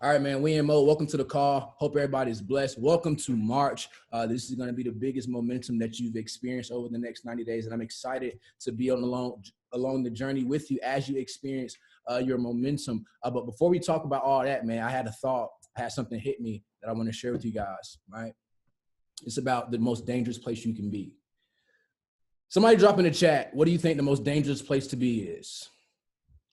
All right, man. We in mode. Welcome to the call. Hope everybody's blessed. Welcome to March. This is going to be the biggest momentum that you've experienced over the next 90 days, and I'm excited to be along the journey with you as you experience your momentum. But before we talk about all that, man, I had a thought. I had something hit me that I want to share with you guys. Right? It's about the most dangerous place you can be. Somebody drop in the chat. What do you think the most dangerous place to be is?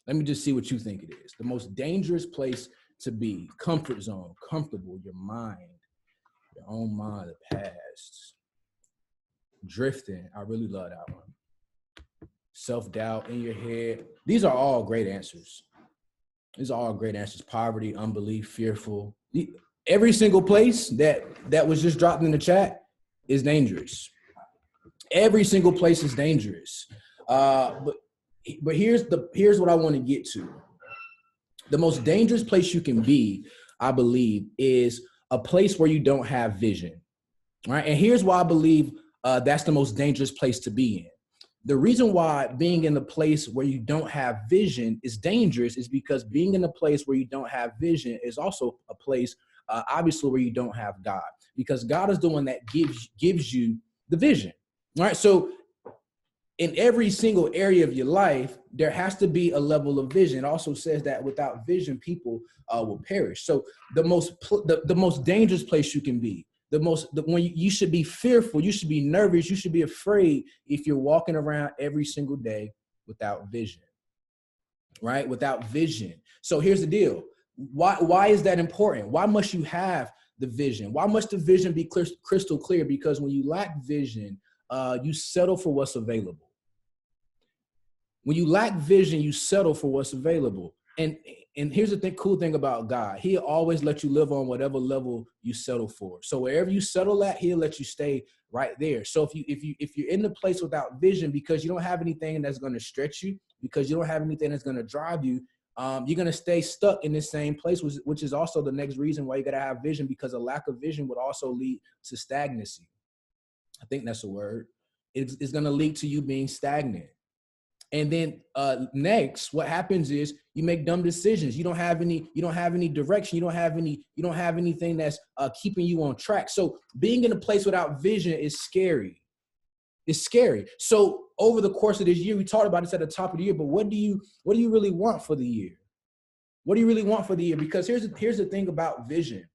Let me just see what you think it is. The most dangerous place to be: comfort zone, comfortable, your mind, your own mind, the past, drifting. I really love that one. Self-doubt in your head. These are all great answers. These are all great answers. Poverty, unbelief, fearful. Every single place that was just dropped in the chat is dangerous. Every single place is dangerous. But here's what I want to get to. The most dangerous place you can be, I believe, is a place where you don't have vision, right? And here's why I believe that's the most dangerous place to be in. The reason why being in the place where you don't have vision is dangerous is because being in a place where you don't have vision is also a place, obviously, where you don't have God, because God is the one that gives you the vision, right? So in every single area of your life, there has to be a level of vision. It also says that without vision, people will perish. So the most dangerous place you can be, when you should be fearful, you should be nervous, you should be afraid if you're walking around every single day without vision, right? Without vision. So here's the deal. Why is that important? Why must you have the vision? Why must the vision be crystal clear? Because when you lack vision, you settle for what's available. When you lack vision, you settle for what's available. And here's the cool thing about God. He'll always let you live on whatever level you settle for. So wherever you settle at, he'll let you stay right there. So if you're in the place without vision because you don't have anything that's going to stretch you, because you don't have anything that's going to drive you, you're going to stay stuck in the same place, which is also the next reason why you got to have vision, because a lack of vision would also lead to stagnancy. I think that's a word. It's going to lead to you being stagnant. And then next, what happens is you make dumb decisions. You don't have any direction. You don't have anything that's keeping you on track. So being in a place without vision is scary. It's scary. So over the course of this year, we talked about this at the top of the year, but what do you really want for the year? What do you really want for the year? Because here's the thing about vision.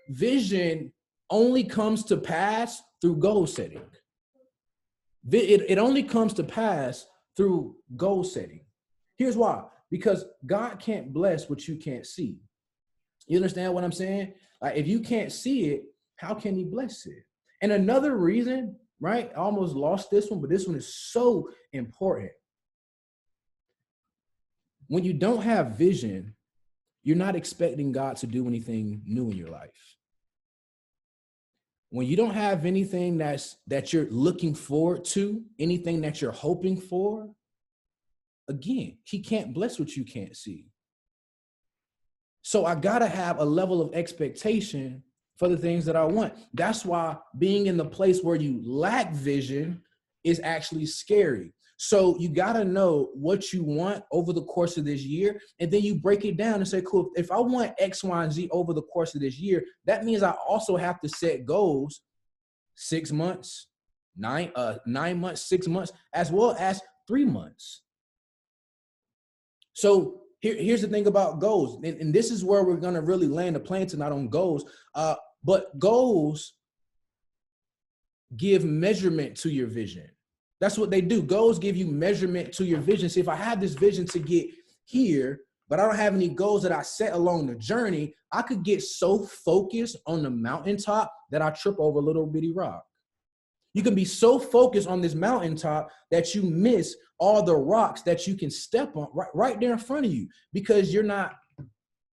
Vision only comes to pass through goal setting. It only comes to pass through goal setting. Here's why. Because God can't bless what you can't see. You understand what I'm saying? Like, if you can't see it, how can he bless it? And another reason, right? I almost lost this one, but this one is so important. When you don't have vision, you're not expecting God to do anything new in your life. When you don't have anything that you're looking forward to, anything that you're hoping for, again, he can't bless what you can't see. So I got to have a level of expectation for the things that I want. That's why being in the place where you lack vision is actually scary. So you got to know what you want over the course of this year. And then you break it down and say, cool, if I want X, Y, and Z over the course of this year, that means I also have to set goals 6 months, 9 months, 6 months, as well as 3 months. So here's the thing about goals. And this is where we're going to really land the plane tonight on goals. But goals give measurement to your vision. That's what they do. Goals give you measurement to your vision. See, if I have this vision to get here, but I don't have any goals that I set along the journey, I could get so focused on the mountaintop that I trip over a little bitty rock. You can be so focused on this mountaintop that you miss all the rocks that you can step on right there in front of you, because you're not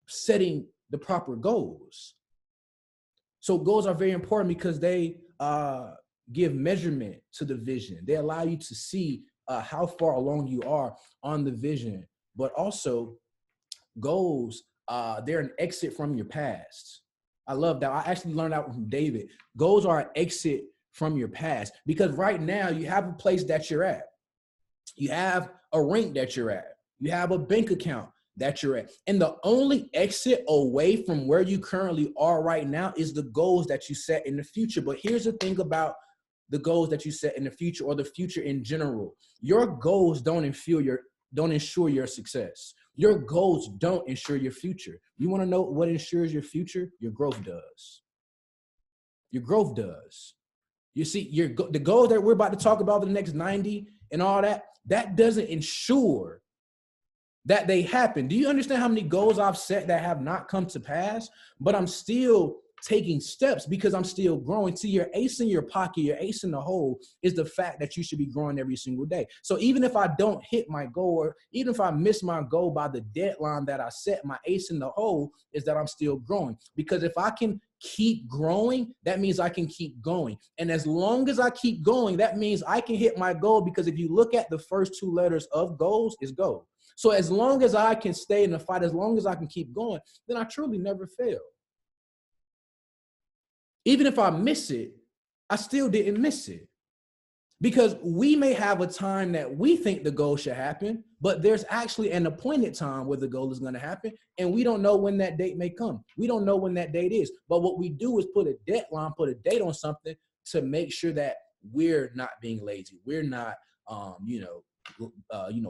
setting the proper goals. So goals are very important because they give measurement to the vision. They allow you to see how far along you are on the vision. But also, goals, they're an exit from your past. I love that. I actually learned that from David. Goals are an exit from your past, because right now you have a place that you're at. You have a rank that you're at. You have a bank account that you're at. And the only exit away from where you currently are right now is the goals that you set in the future. But here's the thing about the goals that you set in the future, or the future in general. Your goals don't ensure your success. Your goals don't ensure your future. You want to know what ensures your future? Your growth does. Your growth does. You see, the goals that we're about to talk about, the next 90 and all that, that doesn't ensure that they happen. Do you understand how many goals I've set that have not come to pass? But I'm still taking steps because I'm still growing. See, your ace in your pocket, your ace in the hole is the fact that you should be growing every single day. So even if I don't hit my goal, or even if I miss my goal by the deadline that I set, my ace in the hole is that I'm still growing. Because if I can keep growing, that means I can keep going. And as long as I keep going, that means I can hit my goal, because if you look at the first two letters of goals, is goal. So as long as I can stay in the fight, as long as I can keep going, then I truly never fail. Even if I miss it, I still didn't miss it. Because we may have a time that we think the goal should happen, but there's actually an appointed time where the goal is going to happen, and we don't know when that date may come. We don't know when that date is. But what we do is put a deadline, put a date on something to make sure that we're not being lazy. We're not,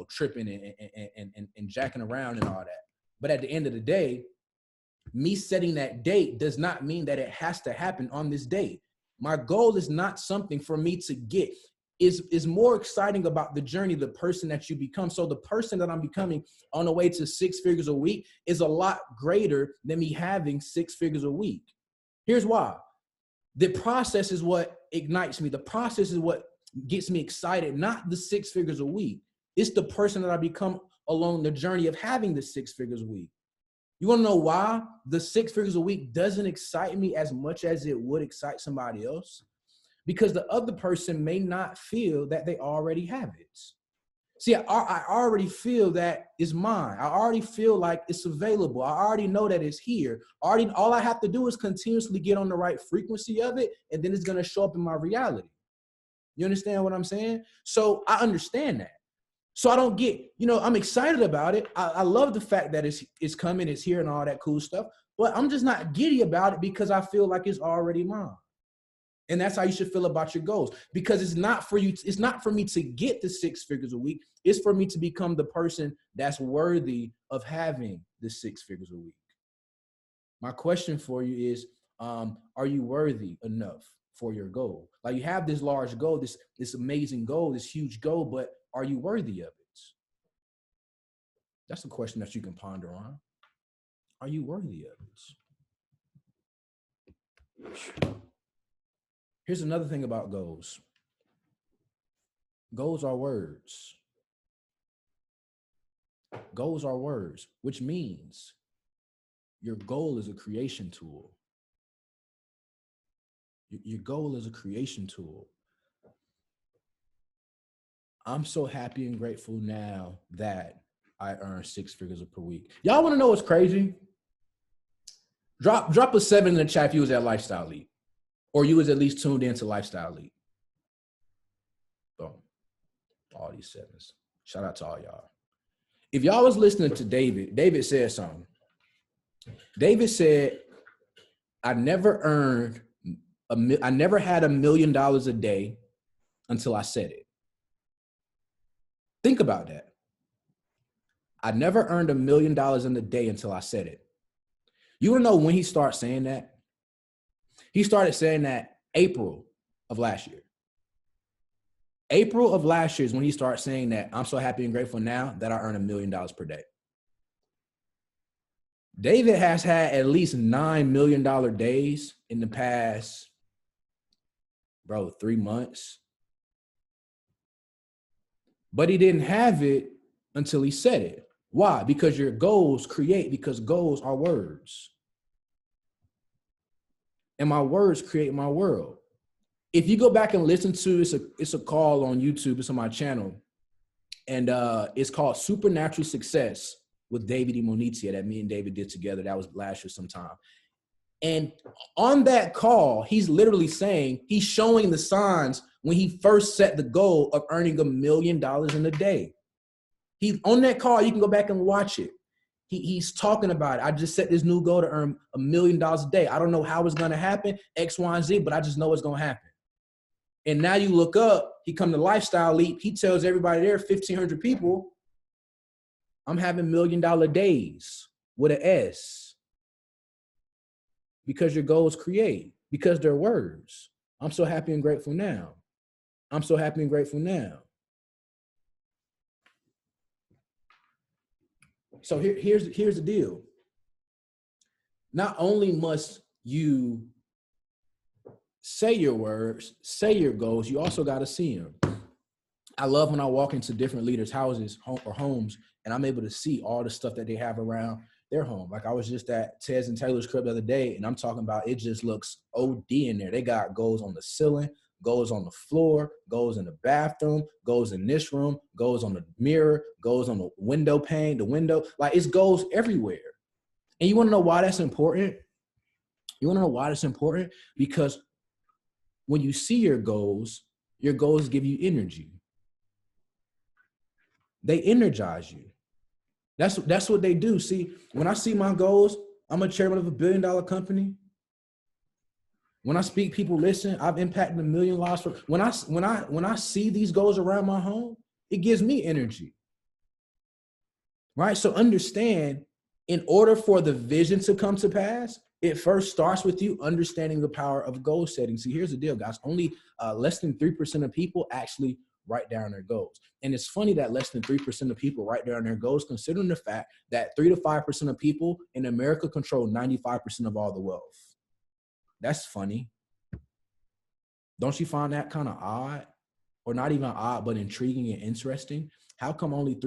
tripping and jacking around and all that. But at the end of the day, me setting that date does not mean that it has to happen on this date. My goal is not something for me to get. Is more exciting about the journey, the person that you become. So the person that I'm becoming on the way to 6 figures a week is a lot greater than me having 6 figures a week. Here's why. The process is what ignites me. The process is what gets me excited, not the 6 figures a week. It's the person that I become along the journey of having the 6 figures a week. You want to know why the 6 figures a week doesn't excite me as much as it would excite somebody else? Because the other person may not feel that they already have it. See, I already feel that it's mine. I already feel like it's available. I already know that it's here. All I have to do is continuously get on the right frequency of it, and then it's going to show up in my reality. You understand what I'm saying? So I understand that. So I don't get, I'm excited about it. I love the fact that it's coming, it's here and all that cool stuff, but I'm just not giddy about it because I feel like it's already mine. And that's how you should feel about your goals, because it's not for you. It's not for me to get the 6 figures a week. It's for me to become the person that's worthy of having the 6 figures a week. My question for you is, are you worthy enough for your goal? Like, you have this large goal, this amazing goal, this huge goal, but are you worthy of it? That's a question that you can ponder on. Are you worthy of it? Here's another thing about goals. Goals are words. Goals are words, which means your goal is a creation tool. Your goal is a creation tool. I'm so happy and grateful now that I earn 6 figures per week. Y'all want to know what's crazy? Drop a 7 in the chat if you was at Lifestyle League, or you was at least tuned into Lifestyle League. Boom. All these 7s. Shout out to all y'all. If y'all was listening to David said something. David said, I never had $1 million a day until I said it. Think about that. I never earned $1 million in a day until I said it. You want to know when he started saying that? He started saying that April of last year. April of last year is when he started saying that. I'm so happy and grateful now that I earn $1 million per day. David has had at least $9 million days in the past, 3 months. But he didn't have it until he said it. Why? Because your goals because goals are words. And my words create my world. If you go back and listen to, it's a call on YouTube, it's on my channel. And it's called Supernatural Success with David Imonitia that me and David did together. That was last year sometime. And on that call, he's literally saying, he's showing the signs when he first set the goal of earning $1 million in a day. On that call, you can go back and watch it. He's talking about it. I just set this new goal to earn $1 million a day. I don't know how it's going to happen, X, Y, and Z, but I just know it's going to happen. And now you look up, he come to Lifestyle Leap. He tells everybody there, 1,500 people, I'm having $1 million days with an S. Because your goals create, because they're words. I'm so happy and grateful now. I'm so happy and grateful now. So here's the deal. Not only must you say your words, say your goals, you also got to see them. I love when I walk into different leaders' houses or homes, and I'm able to see all the stuff that they have around their home. Like I was just at Tez and Taylor's crib the other day, and I'm talking about it just looks OD in there. They got goals on the ceiling, goes on the floor, goes in the bathroom, goes in this room, goes on the mirror, goes on the window pane, the window. Like it goes everywhere. And you want to know why that's important? You want to know why that's important? Because when you see your goals give you energy. They energize you. That's what they do. See, when I see my goals, I'm a chairman of a $1 billion company. When I speak, people listen. I've impacted 1 million lives. When I see these goals around my home, it gives me energy. Right? So understand, in order for the vision to come to pass, it first starts with you understanding the power of goal setting. See, here's the deal, guys. Only less than 3% of people actually write down their goals. And it's funny that less than 3% of people write down their goals, considering the fact that 3 to 5% of people in America control 95% of all the wealth. That's funny. Don't you find that kind of odd? Or not even odd, but intriguing and interesting? How come only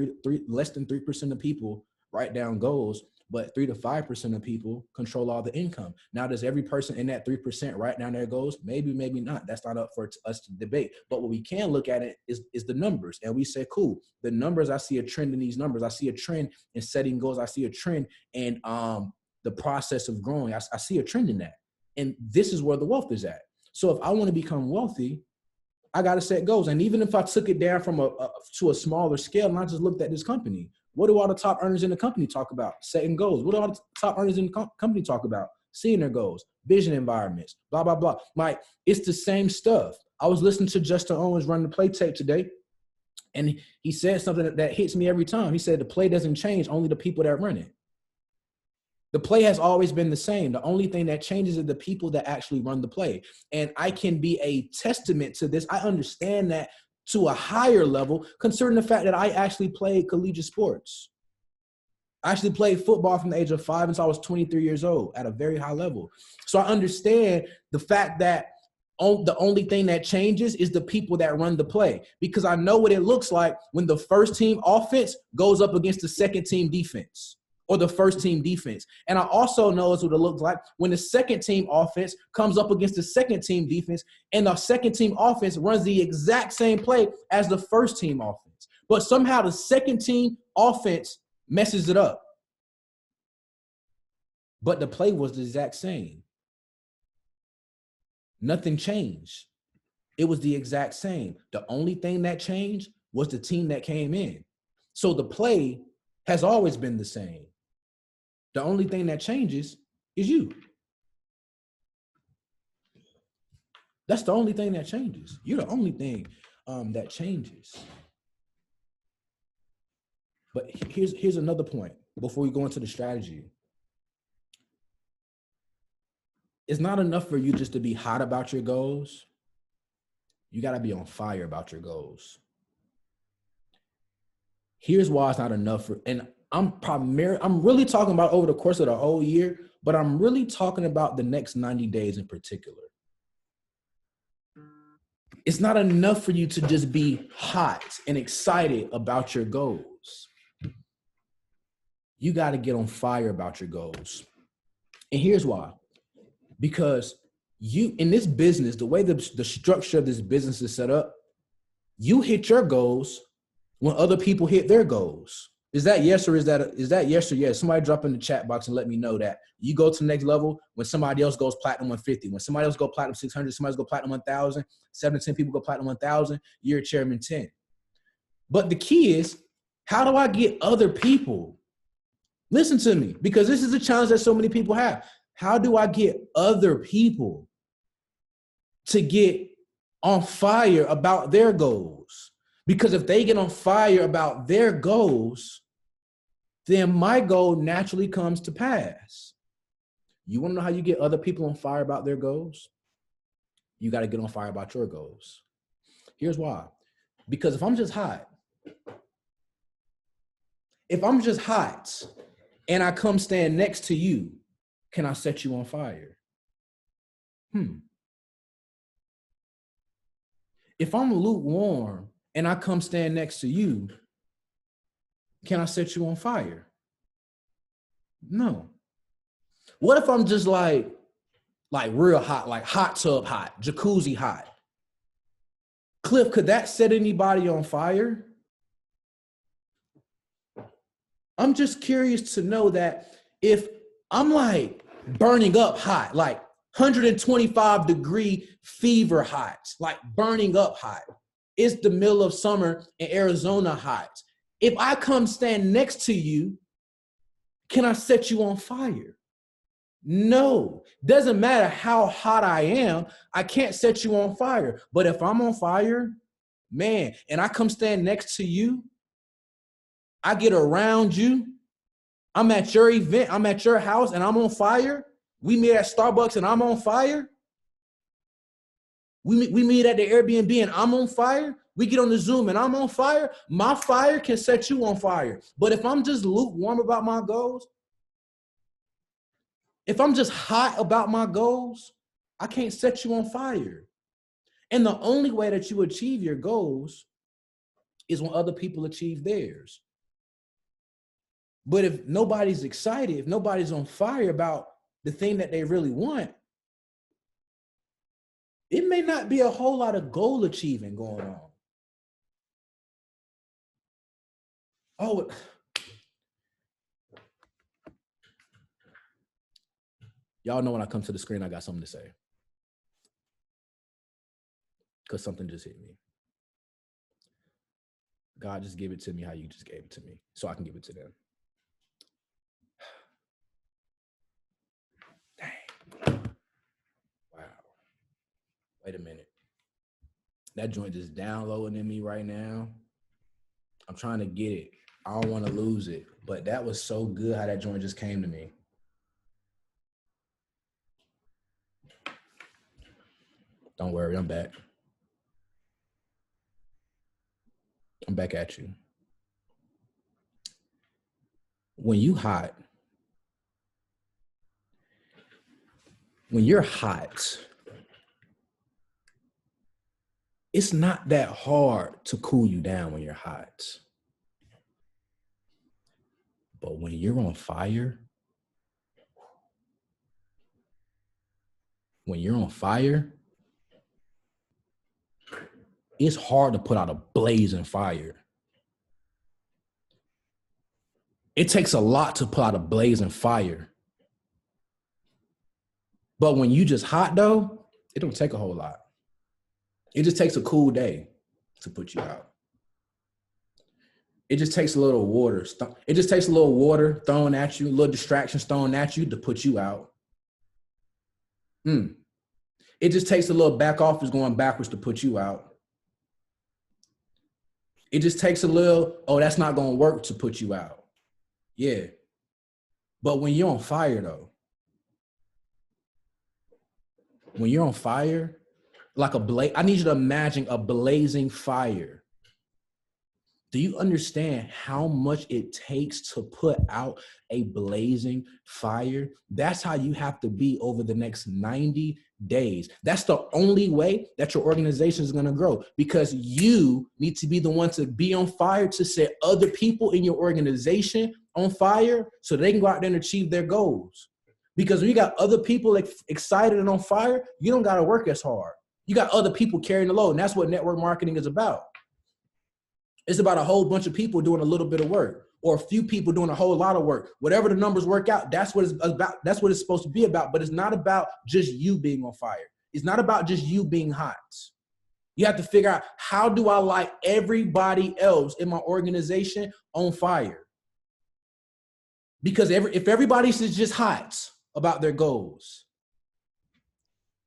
less than 3% of people write down goals, but 3 to 5% of people control all the income? Now, does every person in that 3% write down their goals? Maybe, maybe not. That's not up for us to debate. But what we can look at it is the numbers. And we say, cool, the numbers, I see a trend in these numbers. I see a trend in setting goals. I see a trend in the process of growing. I see a trend in that. And this is where the wealth is at. So if I want to become wealthy, I got to set goals. And even if I took it down from to a smaller scale and I just looked at this company, what do all the top earners in the company talk about? Setting goals. What do all the top earners in the company talk about? Seeing their goals, vision environments, blah, blah, blah. Like, it's the same stuff. I was listening to Justin Owens run the play tape today, and he said something that hits me every time. He said, the play doesn't change, only the people that run it. The play has always been the same. The only thing that changes is the people that actually run the play. And I can be a testament to this. I understand that to a higher level, considering the fact that I actually played collegiate sports. I actually played football from the age of 5 until I was 23 years old at a very high level. So I understand the fact that the only thing that changes is the people that run the play, because I know what it looks like when the first team offense goes up against the second team defense, or the first team defense. And I also know what it looks like when the second team offense comes up against the second team defense, and the second team offense runs the exact same play as the first team offense. But somehow the second team offense messes it up. But the play was the exact same. Nothing changed. It was the exact same. The only thing that changed was the team that came in. So the play has always been the same. The only thing that changes is you. That's the only thing that changes. You're the only thing that changes. But here's another point before we go into the strategy. It's not enough for you just to be hot about your goals. You got to be on fire about your goals. Here's why it's not enough for, and I'm really talking about over the course of the whole year, but I'm really talking about the next 90 days in particular. It's not enough for you to just be hot and excited about your goals. You got to get on fire about your goals. And here's why. Because you, in this business, the way the structure of this business is set up, you hit your goals when other people hit their goals. Is that yes or is that yes or yes? Somebody drop in the chat box and let me know that you go to the next level when somebody else goes platinum 150, when somebody else go platinum 600, somebody else go platinum 1,000, 7 to 10 people go platinum 1,000, you're a chairman 10. But the key is, how do I get other people Listen to me, because this is a challenge that so many people have. How do I get other people to get on fire about their goals? Because if they get on fire about their goals, then my goal naturally comes to pass. You want to know how you get other people on fire about their goals? You got to get on fire about your goals. Here's why. Because if I'm just hot and I come stand next to you, can I set you on fire? If I'm lukewarm and I come stand next to you, can I set you on fire? No. What if I'm just like real hot, like hot tub hot, jacuzzi hot? Cliff, could that set anybody on fire? I'm just curious to know that if I'm like burning up hot, like 125-degree fever hot, like burning up hot. It's the middle of summer in Arizona hot. If I come stand next to you, can I set you on fire? No. Doesn't matter how hot I am, I can't set you on fire. But if I'm on fire, man, and I come stand next to you, I get around you, I'm at your event, I'm at your house, and I'm on fire. We meet at Starbucks and I'm on fire. We meet at the Airbnb and I'm on fire. We get on the Zoom and I'm on fire. My fire can set you on fire. But if I'm just lukewarm about my goals, if I'm just hot about my goals, I can't set you on fire. And the only way that you achieve your goals is when other people achieve theirs. But if nobody's excited, if nobody's on fire about the thing that they really want, it may not be a whole lot of goal achieving going on. Oh, y'all know when I come to the screen, I got something to say. Because something just hit me. God just gave it to me how you just gave it to me, so I can give it to them. Dang. Wow. Wait a minute. That joint is downloading in me right now. I'm trying to get it. I don't want to lose it, but that was so good how that joint just came to me. Don't worry, I'm back. I'm back at you. When you're hot, it's not that hard to cool you down when you're hot. But when you're on fire, it's hard to put out a blazing fire. It takes a lot to put out a blazing fire. But when you just hot though, it don't take a whole lot. It just takes a cool day to put you out. It just takes a little water. It just takes a little water thrown at you, a little distractions thrown at you to put you out. It just takes a little back office going backwards to put you out. It just takes a little, oh, that's not going to work to put you out. Yeah. But when you're on fire though, when you're on fire, like I need you to imagine a blazing fire. Do you understand how much it takes to put out a blazing fire? That's how you have to be over the next 90 days. That's the only way that your organization is going to grow, because you need to be the one to be on fire to set other people in your organization on fire so they can go out there and achieve their goals. Because when you got other people excited and on fire, you don't got to work as hard. You got other people carrying the load. And that's what network marketing is about. It's about a whole bunch of people doing a little bit of work, or a few people doing a whole lot of work. Whatever the numbers work out, that's what it's about. That's what it's supposed to be about. But it's not about just you being on fire. It's not about just you being hot. You have to figure out, how do I light everybody else in my organization on fire? Because if everybody's just hot about their goals,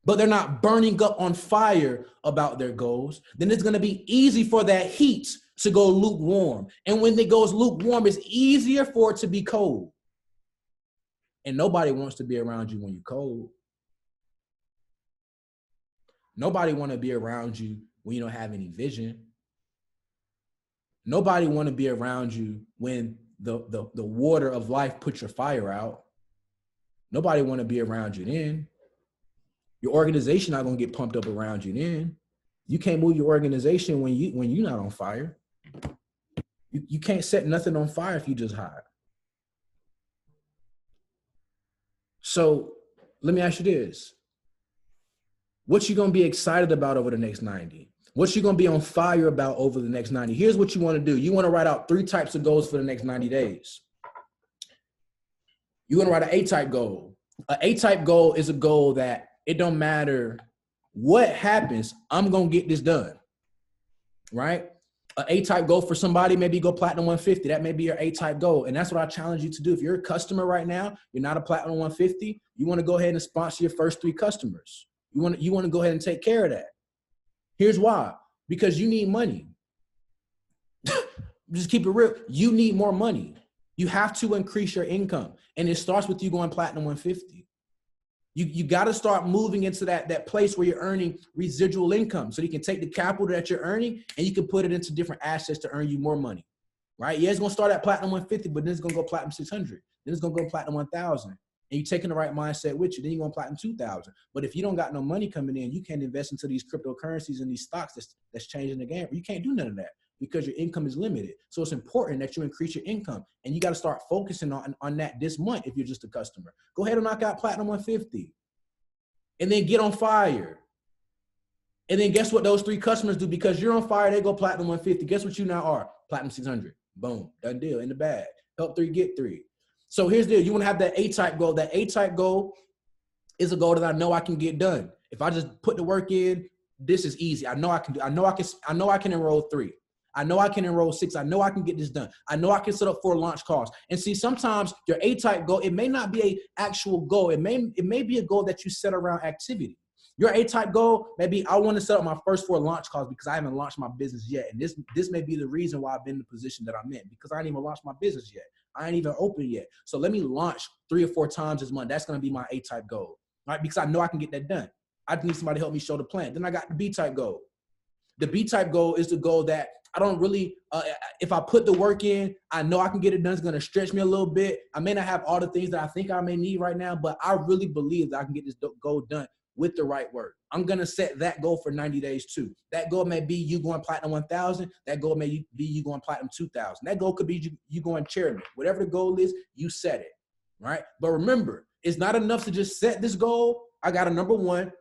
but they're not burning up on fire about their goals, then it's going to be easy for that heat to go lukewarm. And when it goes lukewarm, it's easier for it to be cold. And nobody wants to be around you when you're cold. Nobody want to be around you when you don't have any vision. Nobody want to be around you when the water of life puts your fire out. Nobody want to be around you then. Your organization not gonna get pumped up around you then. You can't move your organization when you're not on fire. You can't set nothing on fire if you just hide. So let me ask you this. What you gonna be excited about over the next 90? What you gonna be on fire about over the next 90? Here's what you wanna do. You wanna write out 3 types of goals for the next 90 days. You wanna write an A-type goal. An A-type goal is a goal that it don't matter what happens, I'm gonna get this done, right? An A-type goal for somebody, maybe go platinum 150. That may be your A-type goal. And that's what I challenge you to do. If you're a customer right now, you're not a platinum 150, you wanna go ahead and sponsor your first 3 customers. You wanna go ahead and take care of that. Here's why. Because you need money. Just keep it real. You need more money. You have to increase your income. And it starts with you going platinum 150. You got to start moving into that place where you're earning residual income, so you can take the capital that you're earning and you can put it into different assets to earn you more money, right? Yeah, it's going to start at platinum 150, but then it's going to go platinum 600. Then it's going to go platinum 1,000. And you're taking the right mindset with you. Then you're going platinum 2,000. But if you don't got no money coming in, you can't invest into these cryptocurrencies and these stocks that's changing the game. You can't do none of that because your income is limited. So it's important that you increase your income, and you got to start focusing on that this month. If you're just a customer, go ahead and knock out platinum 150 and then get on fire. And then guess what those 3 customers do? Because you're on fire, they go platinum 150. Guess what you now are? Platinum 600. Boom, done deal, in the bag. Help 3, get 3. So here's the deal. You want to have that A-type goal. That A-type goal is a goal that I know I can get done. If I just put the work in, this is easy. I know I can do. I know I can enroll 3. I know I can enroll 6. I know I can get this done. I know I can set up 4 launch calls. And see, sometimes your A-type goal, it may not be an actual goal. It may be a goal that you set around activity. Your A-type goal, maybe I want to set up my first 4 launch calls because I haven't launched my business yet. And this may be the reason why I've been in the position that I'm in, because I ain't even launched my business yet. I ain't even open yet. So let me launch 3 or 4 times this month. That's going to be my A-type goal, right? Because I know I can get that done. I just need somebody to help me show the plan. Then I got the B-type goal. The B-type goal is the goal that I don't really, if I put the work in, I know I can get it done. It's going to stretch me a little bit. I may not have all the things that I think I may need right now, but I really believe that I can get this goal done with the right work. I'm going to set that goal for 90 days too. That goal may be you going platinum 1,000. That goal may be you going platinum 2,000. That goal could be you going chairman. Whatever the goal is, you set it, right? But remember, it's not enough to just set this goal. I got to, number 1,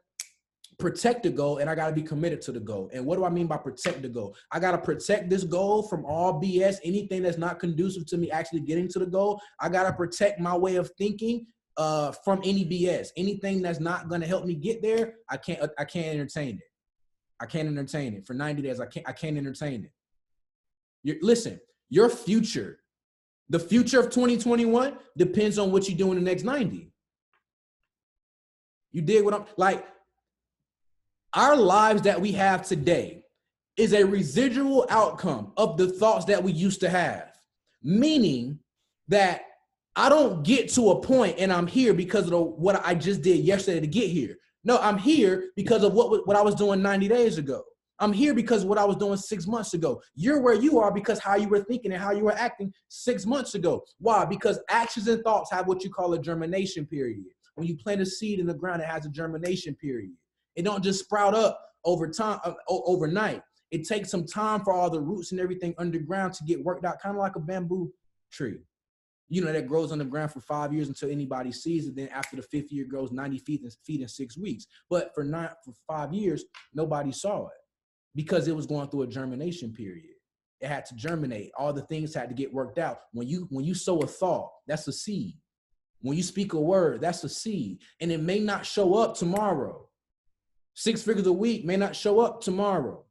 protect the goal, and I got to be committed to the goal. And what do I mean by protect the goal? I got to protect this goal from all BS, anything that's not conducive to me actually getting to the goal. I got to protect my way of thinking from any BS. Anything that's not going to help me get there, I can't entertain it. I can't entertain it for 90 days. I can't entertain it. Listen, your future, the future of 2021 depends on what you do in the next 90. You dig what I'm like? Our lives that we have today is a residual outcome of the thoughts that we used to have. Meaning that I don't get to a point and I'm here because of what I just did yesterday to get here. No, I'm here because of what I was doing 90 days ago. I'm here because of what I was doing 6 months ago. You're where you are because how you were thinking and how you were acting 6 months ago. Why? Because actions and thoughts have what you call a germination period. When you plant a seed in the ground, it has a germination period. It don't just sprout up over time, overnight. It takes some time for all the roots and everything underground to get worked out, kind of like a bamboo tree. You know, that grows underground for 5 years until anybody sees it. Then after the 5th year, it grows 90 feet in 6 weeks. But for 5 years, nobody saw it because it was going through a germination period. It had to germinate. All the things had to get worked out. When you sow a thought, that's a seed. When you speak a word, that's a seed. And it may not show up tomorrow. 6 figures a week may not show up tomorrow.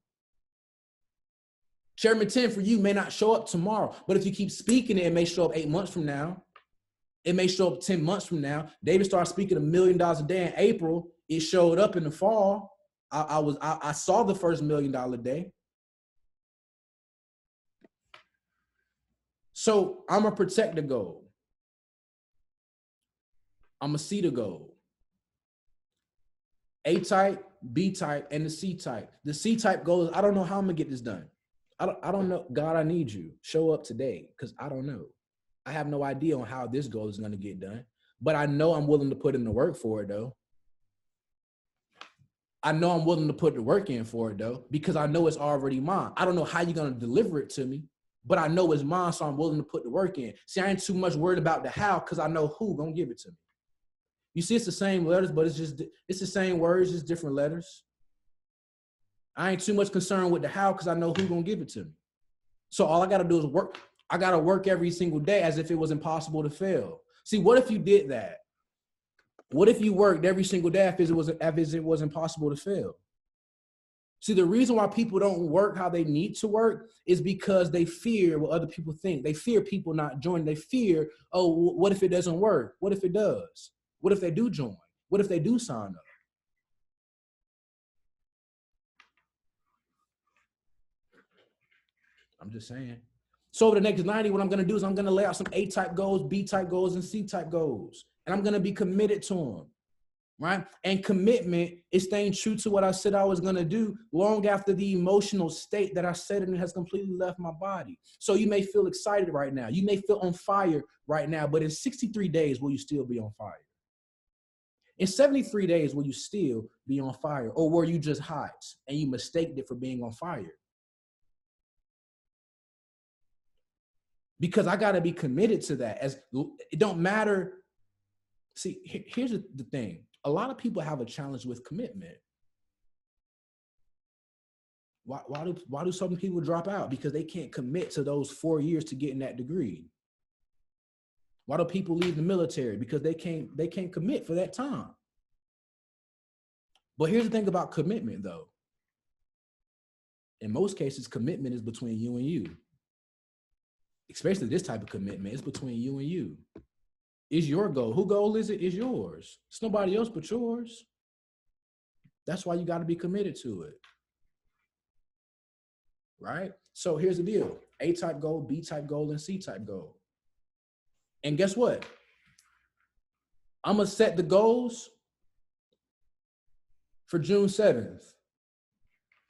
Chairman 10 for you may not show up tomorrow. But if you keep speaking it, it may show up 8 months from now. It may show up 10 months from now. David started speaking $1 million a day in April. It showed up in the fall. I saw the first $1 million day. So I'm gonna protect the goal. I'm gonna see the goal. A type, B type, and the C type. The C type goes, I don't know how I'm gonna get this done. I don't know. God, I need you. Show up today, because I don't know. I have no idea on how this goal is gonna get done. But I know I'm willing to put in the work for it, though. I know I'm willing to put the work in for it, though, because I know it's already mine. I don't know how you're gonna deliver it to me, but I know it's mine, so I'm willing to put the work in. See, I ain't too much worried about the how, because I know who gonna give it to me. You see, it's the same letters, but it's the same words, just different letters. I ain't too much concerned with the how, because I know who gonna give it to me. So all I gotta do is work. I gotta work every single day as if it was impossible to fail. See, what if you did that? What if you worked every single day as if it was impossible to fail? See, the reason why people don't work how they need to work is because they fear what other people think. They fear people not joining. They fear, oh, what if it doesn't work? What if it does? What if they do join? What if they do sign up? I'm just saying. So over the next 90, what I'm going to do is I'm going to lay out some A-type goals, B-type goals, and C-type goals. And I'm going to be committed to them, right? And commitment is staying true to what I said I was going to do long after the emotional state that I said in it has completely left my body. So you may feel excited right now. You may feel on fire right now, but in 63 days, will you still be on fire? In 73 days, will you still be on fire? Or were you just hot and you mistaked it for being on fire? Because I got to be committed to that. As it don't matter. See, here's the thing. A lot of people have a challenge with commitment. Why do some people drop out? Because they can't commit to those 4 years to getting that degree. Why do people leave the military? Because they can't commit for that time. But here's the thing about commitment, though. In most cases, commitment is between you and you. Especially this type of commitment, it's between you and you. It's your goal. Whose goal is it? It's yours. It's nobody else but yours. That's why you got to be committed to it. Right? So here's the deal. A-type goal, B-type goal, and C-type goal. And guess what? I'm going to set the goals for June 7th.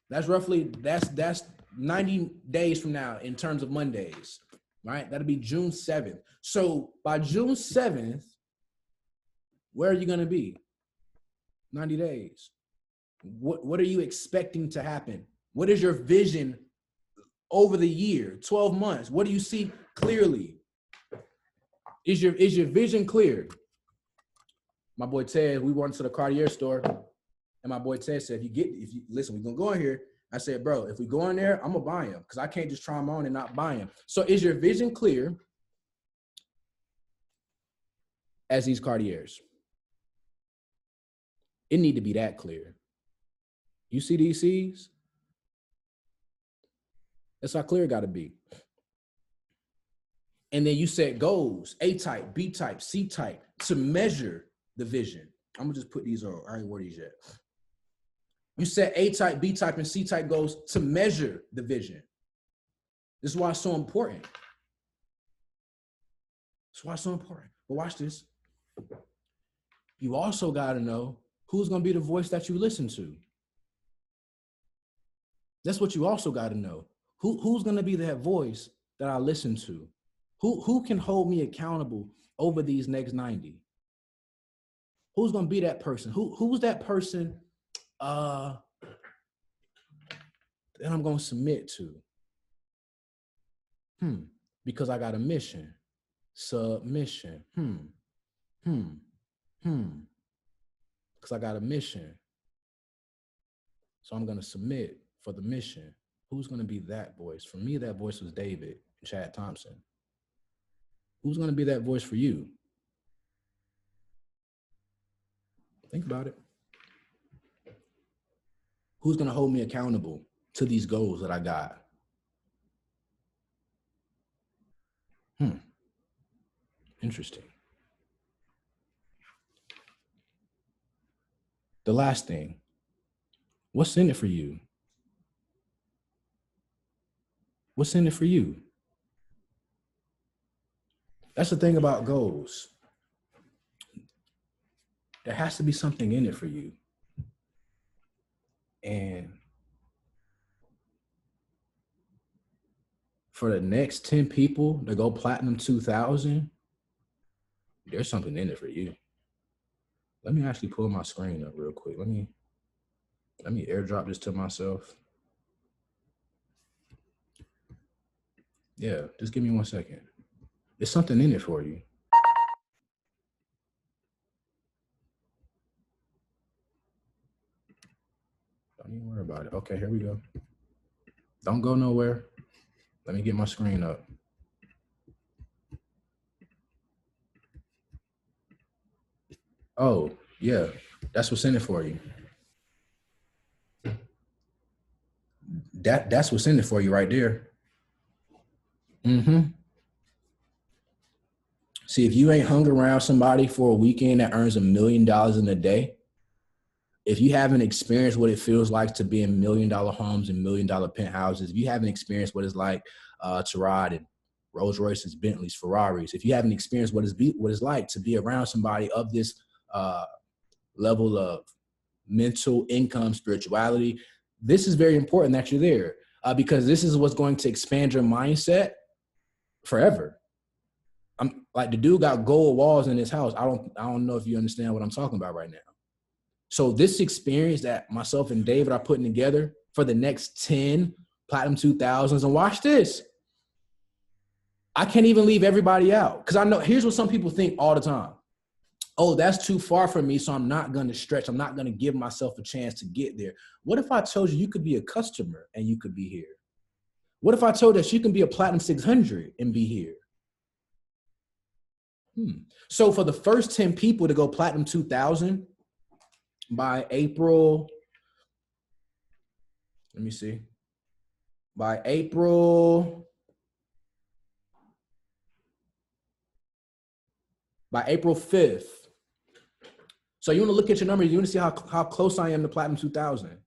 That's 90 days from now in terms of Mondays, right? That'll be June 7th. So by June 7th, where are you going to be? 90 days. What are you expecting to happen? What is your vision over the year, 12 months? What do you see clearly? Is your vision clear? My boy Ted, we went to the Cartier store, and my boy Ted said, if you listen, we're gonna go in here. I said, bro, if we go in there, I'm gonna buy him because I can't just try them on and not buy him. So is your vision clear as these Cartiers? It need to be that clear. You see these C's? That's how clear it got to be. And then you set goals, A-type, B-type, C-type, to measure the vision. I'm going to just put these on. I ain't wore these yet. You set A-type, B-type, and C-type goals to measure the vision. This is why it's so important. That's why it's so important. But watch this. You also got to know who's going to be the voice that you listen to. That's what you also got to know. Who's going to be that voice that I listen to? Who can hold me accountable over these next 90? Who's going to be that person? Who's that person that I'm going to submit to? Because I got a mission. Submission. Because I got a mission. So I'm going to submit for the mission. Who's going to be that voice? For me, that voice was David and Chad Thompson. Who's going to be that voice for you? Think about it. Who's going to hold me accountable to these goals that I got? Interesting. The last thing, what's in it for you? What's in it for you? That's the thing about goals. There has to be something in it for you. And for the next 10 people to go platinum 2000, there's something in it for you. Let me actually pull my screen up real quick. Let me airdrop this to myself. Yeah, just give me 1 second. There's something in it for you. Don't even worry about it. Okay, here we go. Don't go nowhere. Let me get my screen up. Oh, yeah, that's what's in it for you. That's what's in it for you right there. See, if you ain't hung around somebody for a weekend that earns $1 million in a day, if you haven't experienced what it feels like to be in $1 million homes and $1 million penthouses, if you haven't experienced what it's like to ride in Rolls Royces, Bentleys, Ferraris, if you haven't experienced what it's like to be around somebody of this level of mental income, spirituality, this is very important that you're there because this is what's going to expand your mindset forever. I'm like, the dude got gold walls in his house. I don't know if you understand what I'm talking about right now. So this experience that myself and David are putting together for the next 10 Platinum 2000s, and watch this. I can't even leave everybody out because I know, here's what some people think all the time. Oh, that's too far from me, so I'm not going to stretch. I'm not going to give myself a chance to get there. What if I told you could be a customer and you could be here? What if I told us you can be a Platinum 600 and be here? So for the first 10 people to go Platinum 2000 by April, let me see, by April 5th. So you want to look at your numbers, you want to see how close I am to Platinum 2000.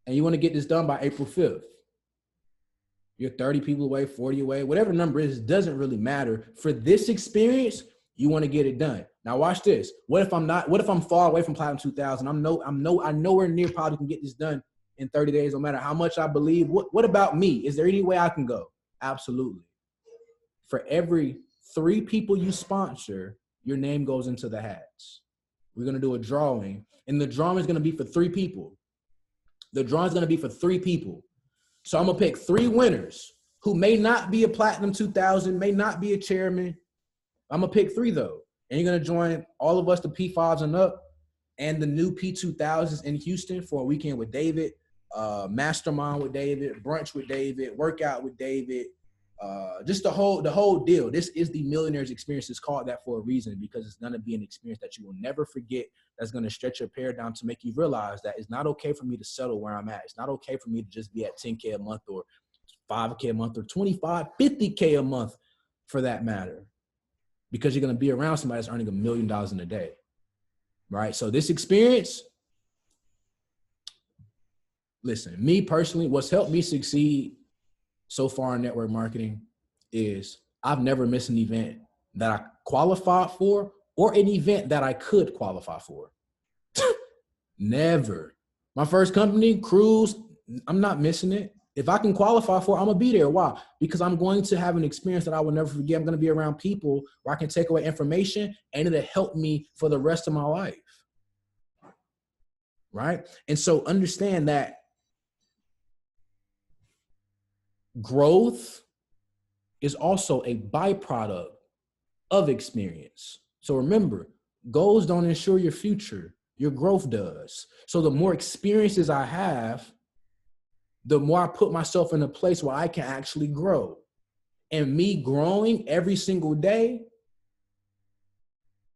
And you want to get this done by April 5th. You're 30 people away, 40 away, whatever number is, doesn't really matter. For this experience, you want to get it done. Now watch this. What if I'm far away from Platinum 2000? I'm nowhere near probably can get this done in 30 days, no matter how much I believe. What about me? Is there any way I can go? Absolutely. For every 3 people you sponsor, your name goes into the hats. We're going to do a drawing, and the drawing is going to be for 3 people. The drawing is going to be for 3 people. So I'm going to pick 3 winners who may not be a Platinum 2000, may not be a chairman. I'm going to pick 3 though. And you're going to join all of us, the P5s and up, and the new P2000s in Houston for a weekend with David, mastermind with David, brunch with David, workout with David, just the whole deal. This is the Millionaires Experience. It's called that for a reason, because it's going to be an experience that you will never forget. That's going to stretch your paradigm to make you realize that it's not okay for me to settle where I'm at. It's not okay for me to just be at 10K a month or 5K a month or 25, 50K a month for that matter, because you're going to be around somebody that's earning $1 million in a day, right? So this experience, listen, me personally, what's helped me succeed so far in network marketing is I've never missed an event that I qualified for or an event that I could qualify for. Never. My first company, Cruise, I'm not missing it. If I can qualify for it, I'm going to be there. Why? Because I'm going to have an experience that I will never forget. I'm going to be around people where I can take away information and it'll help me for the rest of my life. Right? And so understand that growth is also a byproduct of experience. So remember, goals don't ensure your future. Your growth does. So the more experiences I have, the more I put myself in a place where I can actually grow. And me growing every single day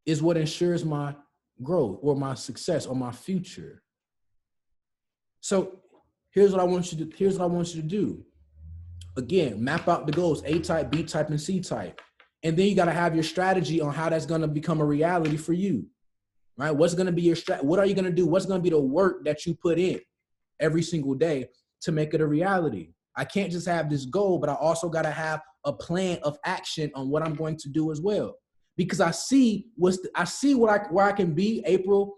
is what ensures my growth or my success or my future. So here's what I want you to do. Again, map out the goals, A type, B type, and C type. And then you got to have your strategy on how that's going to become a reality for you. right? What's going to be your strat? What are you going to do? What's going to be the work that you put in every single day to make it a reality? I can't just have this goal, but I also got to have a plan of action on what I'm going to do as well. Because I see where I can be April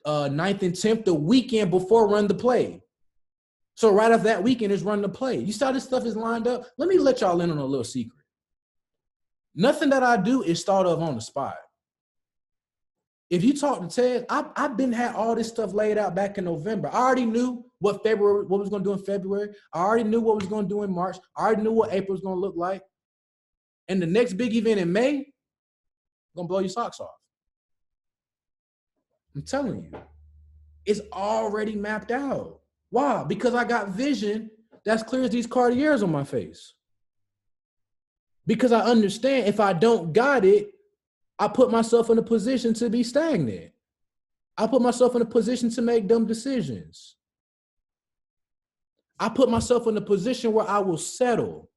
9th and 10th, the weekend before Run the Play. So right after that weekend is Run the Play. You saw this stuff is lined up. Let me let y'all in on a little secret. Nothing that I do is thought of on the spot. If you talk to Ted, I've been had all this stuff laid out back in November. I already knew what was going to do in February. I already knew what was going to do in March. I already knew what April was going to look like. And the next big event in May, going to blow your socks off. I'm telling you, it's already mapped out. Why? Because I got vision that's clear as these Cartiers on my face. Because I understand if I don't got it, I put myself in a position to be stagnant. I put myself in a position to make dumb decisions. I put myself in a position where I will settle.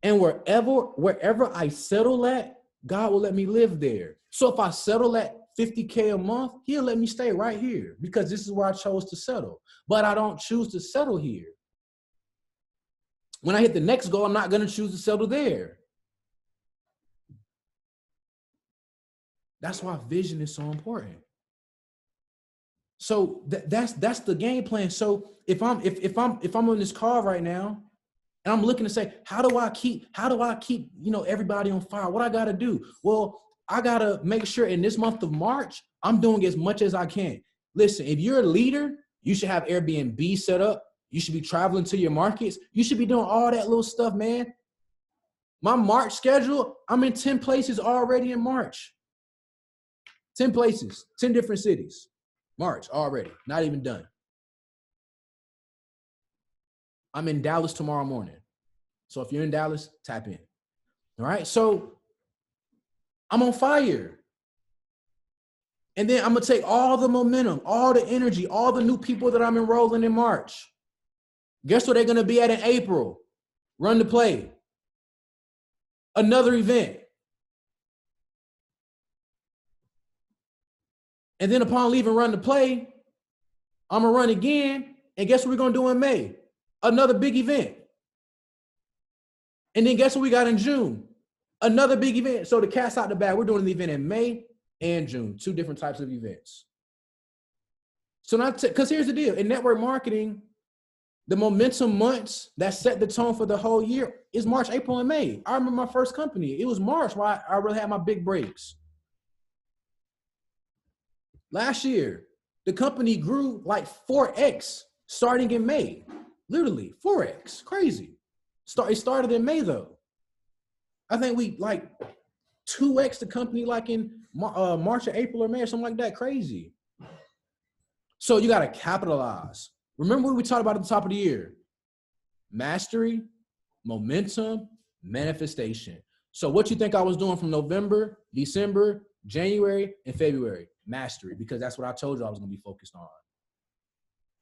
And wherever I settle at, God will let me live there. So if I settle at $50K a month, he'll let me stay right here because this is where I chose to settle. But I don't choose to settle here. When I hit the next goal, I'm not going to choose to settle there. That's why vision is so important. So that's the game plan. So if I'm in this car right now and I'm looking to say, how do I keep everybody on fire? What I got to do? Well, I got to make sure in this month of March, I'm doing as much as I can. Listen, if you're a leader, you should have Airbnb set up. You should be traveling to your markets. You should be doing all that little stuff, man. My March schedule, I'm in 10 places already in March. 10 places, 10 different cities. March already, not even done. I'm in Dallas tomorrow morning. So if you're in Dallas, tap in. All right, so I'm on fire. And then I'm going to take all the momentum, all the energy, all the new people that I'm enrolling in March. Guess where they're going to be at in April? Run the Play. Another event. And then upon leaving Run the Play, I'm going to run again. And guess what we're going to do in May? Another big event. And then guess what we got in June? Another big event. So the cat's out the bag. We're doing an event in May and June, 2 different types of events. So not because here's the deal. In network marketing, the momentum months that set the tone for the whole year is March, April, and May. I remember my first company. It was March where I really had my big breaks. Last year, the company grew like 4X starting in May. Literally 4X. Crazy. It started in May though. I think we like 2X the company like in March or April or May or something like that. Crazy. So you got to capitalize. Remember what we talked about at the top of the year? Mastery, momentum, manifestation. So what you think I was doing from November, December, January, and February? Mastery, because that's what I told you I was going to be focused on.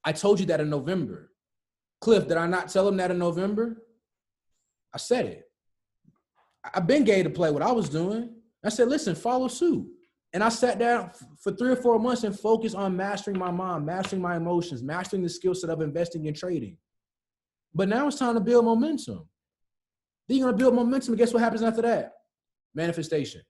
I told you that in November. Cliff, did I not tell him that in November? I said it. I've been gay to play what I was doing. I said, listen, follow suit. And I sat down for 3 or 4 months and focused on mastering my mind, mastering my emotions, mastering the skill set of investing and trading. But now it's time to build momentum. Then you're going to build momentum, and guess what happens after that? Manifestation.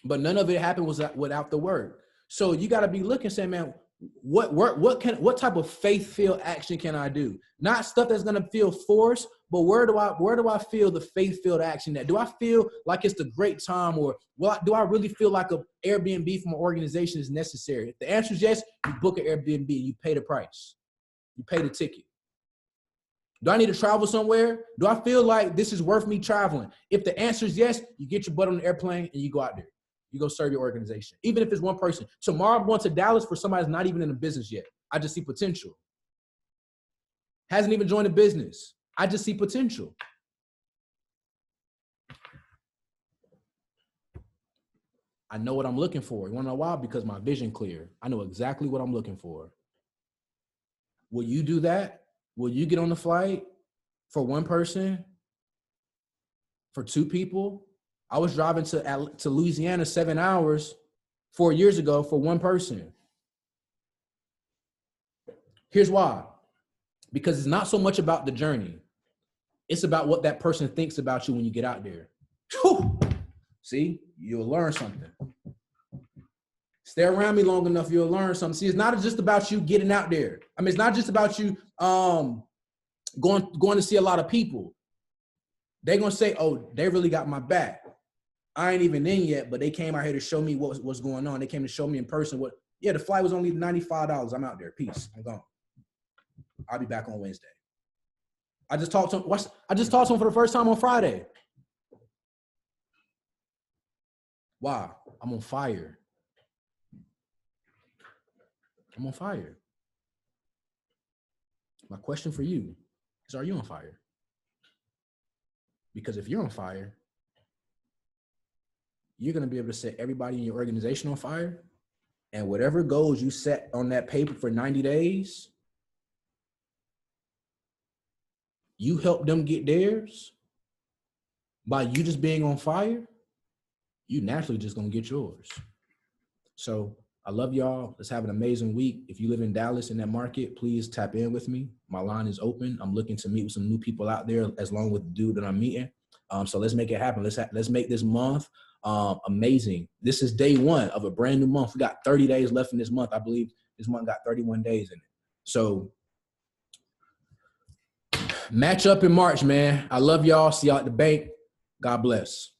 But none of it happened without the work. So you got to be looking, saying, man, what type of faith-filled action can I do? Not stuff that's going to feel forced, but where do I feel the faith-filled action at? Do I feel like it's the great time, or do I really feel like an Airbnb from an organization is necessary? If the answer is yes, you book an Airbnb, you pay the price. You pay the ticket. Do I need to travel somewhere? Do I feel like this is worth me traveling? If the answer is yes, you get your butt on the airplane and you go out there. You go serve your organization, even if it's one person. Tomorrow I'm going to Dallas for somebody that's not even in the business yet. I just see potential. Hasn't even joined a business. I just see potential. I know what I'm looking for. You want to know why? Because my vision clear. I know exactly what I'm looking for. Will you do that? Will you get on the flight for one person? For 2 people? I was driving to Louisiana 7 hours 4 years ago for one person. Here's why. Because it's not so much about the journey. It's about what that person thinks about you when you get out there. Whew. See, you'll learn something. Stay around me long enough, you'll learn something. See, it's not just about you getting out there. I mean, it's not just about you going to see a lot of people. They're going to say, oh, they really got my back. I ain't even in yet, but they came out here to show me what's going on. They came to show me in person what, yeah, the flight was only $95. I'm out there. Peace. I'm gone. I'll be back on Wednesday. I just talked to him for the first time on Friday. Why? I'm on fire. I'm on fire. My question for you is, are you on fire? Because if you're on fire, you're going to be able to set everybody in your organization on fire. And whatever goals you set on that paper for 90 days, you help them get theirs by you just being on fire, you naturally just going to get yours. So I love y'all. Let's have an amazing week. If you live in Dallas in that market, please tap in with me. My line is open. I'm looking to meet with some new people out there as long with the dude that I'm meeting. So let's make it happen. Let's make this month amazing. This is day one of a brand new month. We got 30 days left in this month. I believe this month got 31 days in it. So match up in March, man. I love y'all. See y'all at the bank. God bless.